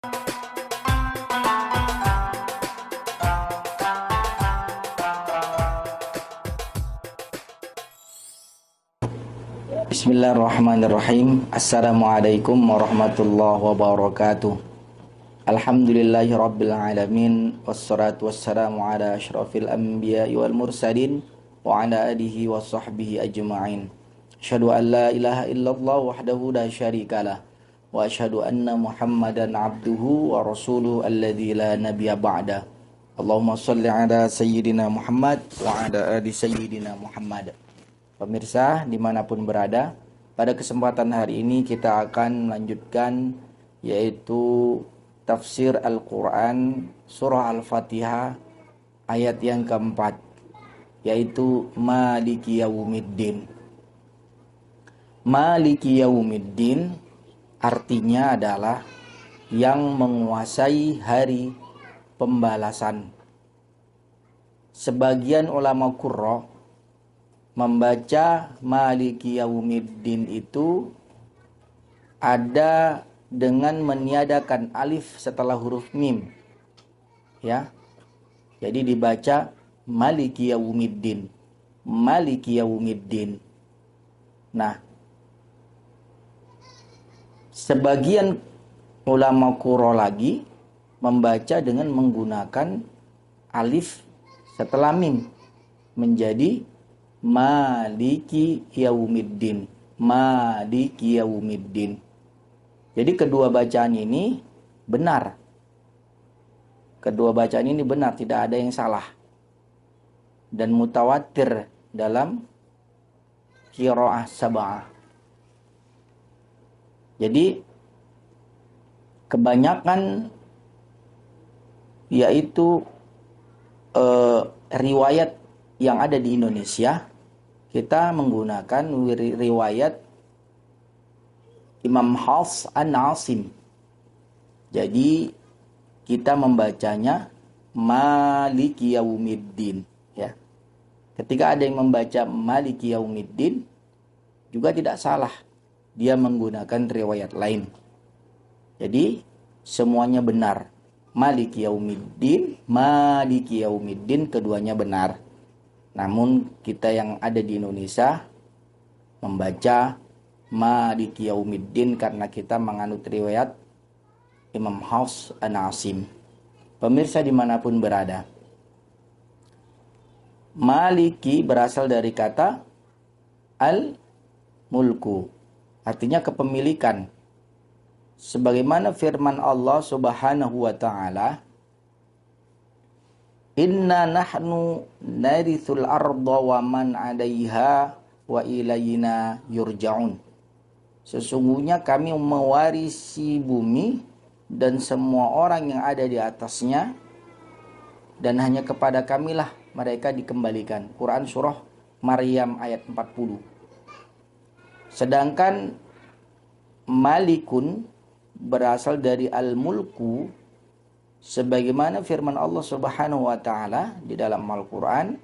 Bismillahirrahmanirrahim. Assalamualaikum warahmatullahi wabarakatuh. Alhamdulillahi rabbil alamin. Wassalatu wassalamu ala asyrafil anbiya'i wal mursalin wa ala alihi wa sahbihi ajma'in. Asyhadu an la ilaha illallah wahdahu la syarikalah wa asyhadu anna Muhammadan abduhu wa rasuluhu alladzi la nabiyya ba'da. Allahumma shalli ala sayyidina Muhammad wa ala ali sayyidina Muhammad. Pemirsa dimanapun berada, pada kesempatan hari ini kita akan melanjutkan yaitu tafsir Al-Quran surah Al-Fatihah ayat yang keempat, yaitu Maliki Yaumiddin. Maliki Yaumiddin artinya adalah yang menguasai hari pembalasan. Sebagian ulama qurra membaca Maliki Yaumiddin itu ada dengan meniadakan alif setelah huruf mim, ya. Jadi dibaca Maliki Yaumiddin, Maliki Yaumiddin. Nah, sebagian ulama qurra lagi membaca dengan menggunakan alif setelah mim menjadi Maliki Yaumiddin, Maliki Yaumiddin. Jadi kedua bacaan ini benar. Kedua bacaan ini benar, tidak ada yang salah. Dan mutawatir dalam qiraah sab'ah. Jadi kebanyakan yaitu riwayat yang ada di Indonesia, kita menggunakan riwayat Imam Hafs An-Asim. Jadi kita membacanya Maliki Yaumiddin, ya. Ketika ada yang membaca Maliki Yaumiddin juga tidak salah, dia menggunakan riwayat lain. Jadi semuanya benar. Maliki Yaumiddin, Maliki Yaumiddin, keduanya benar. Namun kita yang ada di Indonesia membaca Maliki Yaumiddin karena kita menganut riwayat Imam Hafs An-Asim. Pemirsa dimanapun berada, Maliki berasal dari kata al-mulku, artinya kepemilikan. Sebagaimana firman Allah Subhanahu wa ta'ala, Inna nahnu narithul arda wa man 'alaiha wa ilayna yurja'un. Sesungguhnya kami mewarisi bumi dan semua orang yang ada di atasnya, dan hanya kepada kamilah mereka dikembalikan. Quran surah Maryam ayat 40. Sedangkan Malikun berasal dari al-mulku, sebagaimana firman Allah Subhanahu wa ta'ala di dalam Al-Quran.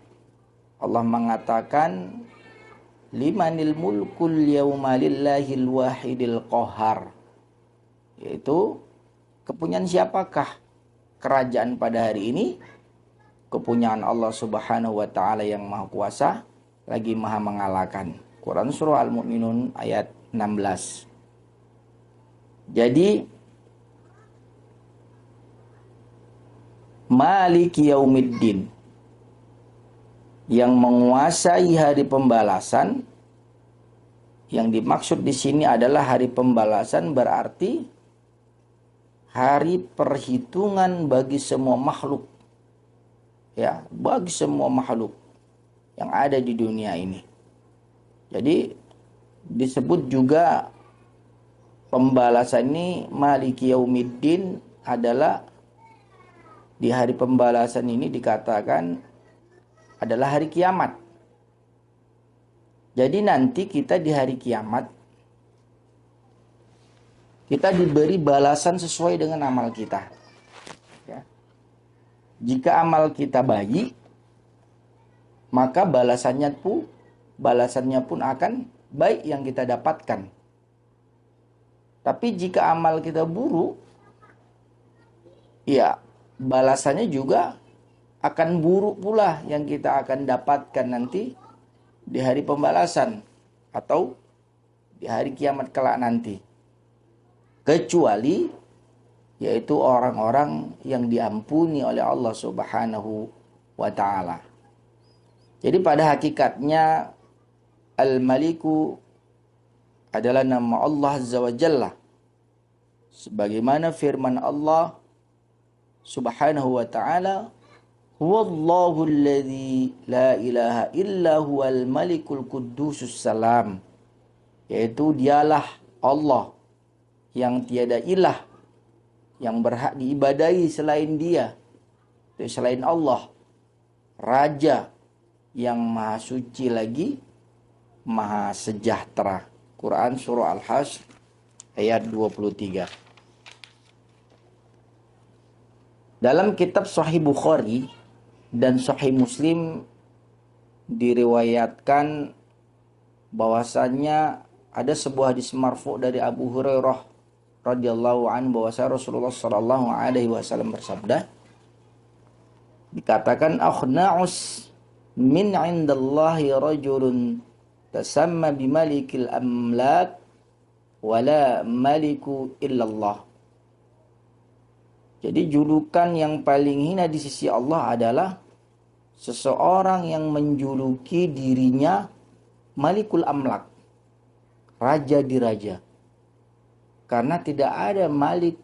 Allah mengatakan, limanil mulkul yawma lillahil wahidil qahar, yaitu kepunyaan siapakah kerajaan pada hari ini? Kepunyaan Allah Subhanahu wa ta'ala yang maha kuasa lagi maha mengalahkan. Quran surah Al-Mu'minun ayat 16. Jadi Maliki Yaumiddin, yang menguasai hari pembalasan. Yang dimaksud di sini adalah hari pembalasan berarti hari perhitungan bagi semua makhluk, ya, bagi semua makhluk yang ada di dunia ini. Jadi disebut juga pembalasan ini Maliki Yaumiddin adalah di hari pembalasan ini dikatakan adalah hari kiamat. Jadi nanti kita di hari kiamat kita diberi balasan sesuai dengan amal kita, ya. Jika amal kita baik, maka balasannya pun akan baik yang kita dapatkan. Tapi jika amal kita buruk, ya balasannya juga akan buruk pula yang kita akan dapatkan nanti di hari pembalasan atau di hari kiamat kelak nanti. Kecuali yaitu orang-orang yang diampuni oleh Allah Subhanahu wa taala. Jadi pada hakikatnya Al-Maliku adalah nama Allah Azza wa Jalla. Sebagaimana firman Allah Subhanahu wa taala, "Huwallahu alladzi la ilaha illa huwal malikul quddusus salam." Yaitu dialah Allah yang tiada ilah yang berhak diibadahi selain Dia, selain Allah, Raja yang maha suci lagi maha sejahtera. Quran surah Al-Hasr ayat 23. Dalam kitab Sahih Bukhari dan Sahih Muslim diriwayatkan bahwasannya ada sebuah hadis marfu dari Abu Hurairah radhiyallahu anhu bahwasanya Rasulullah sallallahu alaihi wasallam bersabda, dikatakan akhna'us min 'indallahi rajulun tasamma bimalikil amlak wala maliku illallah. Jadi julukan yang paling hina di sisi Allah adalah seseorang yang menjuluki dirinya Malikul Amlak, raja di raja. Karena tidak ada malik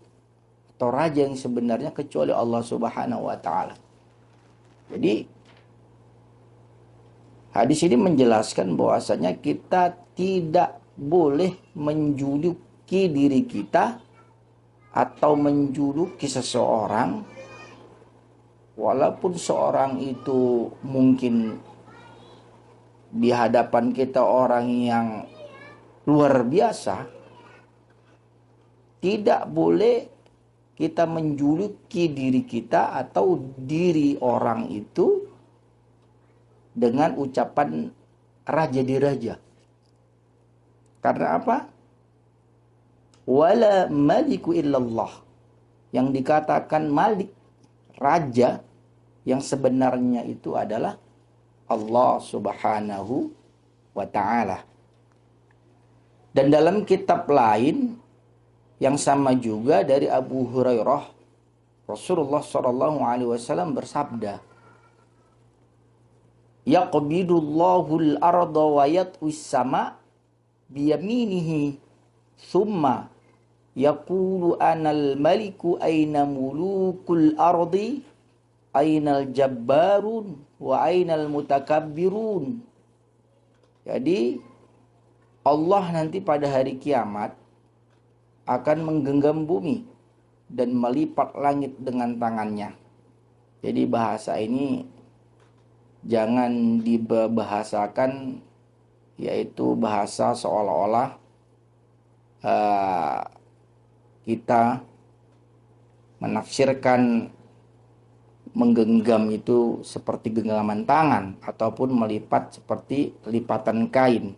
atau raja yang sebenarnya kecuali Allah Subhanahu wa taala. Jadi hadis ini menjelaskan bahwasanya kita tidak boleh menjuluki diri kita atau menjuluki seseorang, walaupun seorang itu mungkin di hadapan kita orang yang luar biasa, tidak boleh kita menjuluki diri kita atau diri orang itu dengan ucapan raja di raja. Karena apa? Wala maliku illallah. Yang dikatakan malik, raja, yang sebenarnya itu adalah Allah Subhanahu wa ta'ala. Dan dalam kitab lain yang sama juga dari Abu Hurairah, Rasulullah sallallahu alaihi wasallam bersabda, yaqbidullahul arda wa yatwis sama biyaminihi summa yaqulu anal maliku aina mulukul ardi ainal jabbarun wa ainal mutakabbirun. Jadi Allah nanti pada hari kiamat akan menggenggam bumi dan melipat langit dengan tangannya. Jadi bahasa ini jangan dibahasakan, yaitu bahasa seolah-olah kita menafsirkan menggenggam itu seperti genggaman tangan ataupun melipat seperti lipatan kain,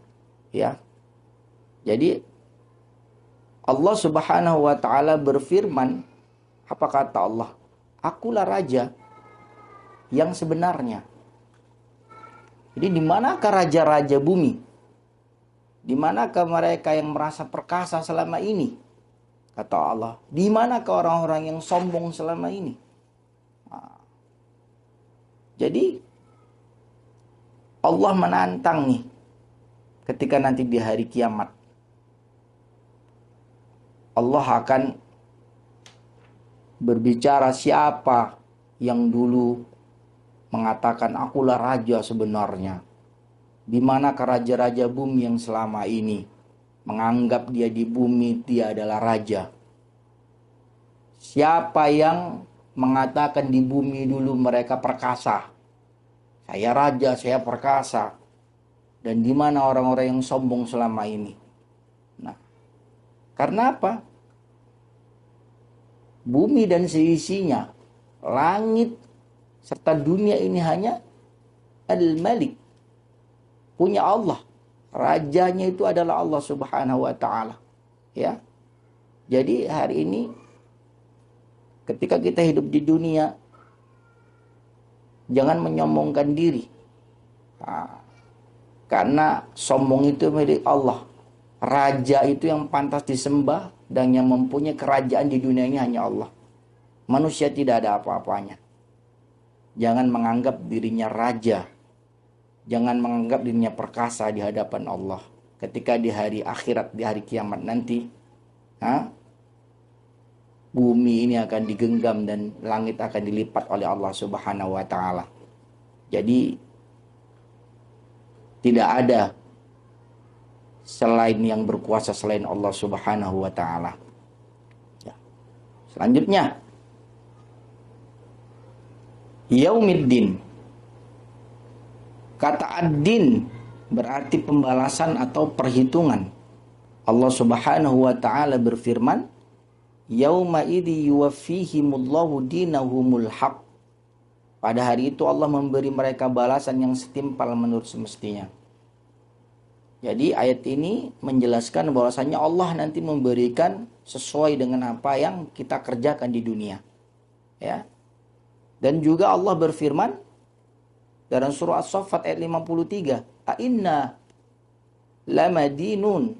ya. Jadi Allah Subhanahu wa taala berfirman, apa kata Allah? Akulah raja yang sebenarnya. Jadi di manakah raja-raja bumi? Di manakah mereka yang merasa perkasa selama ini? Kata Allah, di manakah orang-orang yang sombong selama ini? Nah, jadi Allah menantang nih ketika nanti di hari kiamat. Allah akan berbicara siapa yang dulu mengatakan akulah raja sebenarnya. Di manakah raja-raja bumi yang selama ini menganggap dia di bumi dia adalah raja? Siapa yang mengatakan di bumi dulu mereka perkasa? Saya raja, saya perkasa. Dan di mana orang-orang yang sombong selama ini? Nah, karena apa? Bumi dan seisinya, langit serta dunia ini hanya Al-Malik, punya Allah. Rajanya itu adalah Allah Subhanahu wa taala. Ya. Jadi hari ini Ketika kita hidup di dunia, jangan menyombongkan diri. Nah, karena sombong itu milik Allah. Raja itu yang pantas disembah dan yang mempunyai kerajaan di dunia ini hanya Allah. Manusia tidak ada apa-apanya. Jangan menganggap dirinya raja. Jangan menganggap dirinya perkasa di hadapan Allah. Ketika di hari akhirat, di hari kiamat nanti, bumi ini akan digenggam dan langit akan dilipat oleh Allah Subhanahu wa taala. Jadi tidak ada selain yang berkuasa selain Allah Subhanahu wa taala. Ya. Selanjutnya, Yaumiddin. Kata ad-din berarti pembalasan atau perhitungan. Allah Subhanahu wa taala berfirman, yauma idzi yuwaffihimullahu dinahumul haq. Pada hari itu Allah memberi mereka balasan yang setimpal menurut semestinya. Jadi ayat ini menjelaskan bahwasanya Allah nanti memberikan sesuai dengan apa yang kita kerjakan di dunia. Ya. Dan juga Allah berfirman dalam surah As-Saffat ayat 53, "A'inna lamadinun."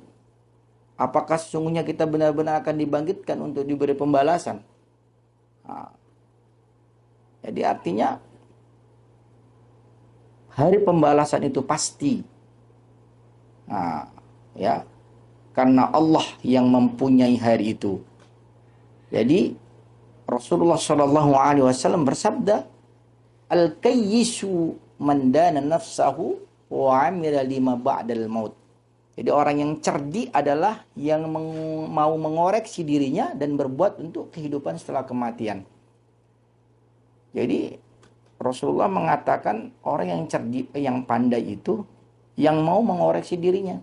Apakah sesungguhnya kita benar-benar akan dibangkitkan untuk diberi pembalasan? Nah, jadi artinya hari pembalasan itu pasti. Nah, ya, karena Allah yang mempunyai hari itu. Jadi Rasulullah Shallallahu Alaihi Wasallam bersabda, "Al-kayyisu man dana nafsahu wa amila lima ba'dal maut." Jadi orang yang cerdik adalah yang mau mengoreksi dirinya dan berbuat untuk kehidupan setelah kematian. Jadi Rasulullah mengatakan orang yang cerdik, yang pandai itu yang mau mengoreksi dirinya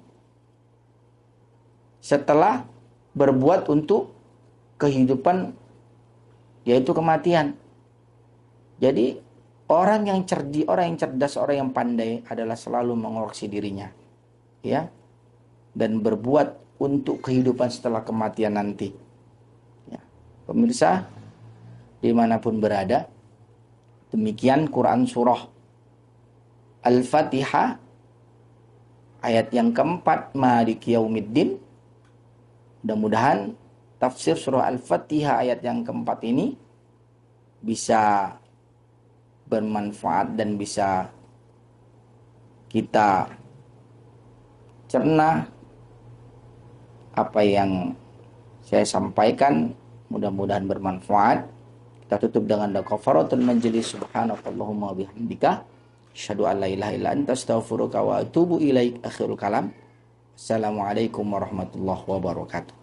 setelah berbuat untuk kehidupan, yaitu kematian. Jadi orang yang cerdik, orang yang cerdas, orang yang pandai adalah selalu mengoreksi dirinya, ya, dan berbuat untuk kehidupan setelah kematian nanti. Ya. Pemirsa, dimanapun berada, demikian Quran surah Al-Fatihah ayat yang keempat, Maliki Yaumiddin. Mudah-mudahan tafsir surah Al-Fatihah ayat yang keempat ini bisa bermanfaat dan bisa kita cerna apa yang saya sampaikan, mudah-mudahan bermanfaat. Kita tutup dengan doa kafaratul majlis. Subhanakallahumma bihamdika asyhadu an la ilaha illa anta astaghfiruka wa atubu ilaik. Akhirul kalam. Assalamualaikum warahmatullahi wabarakatuh.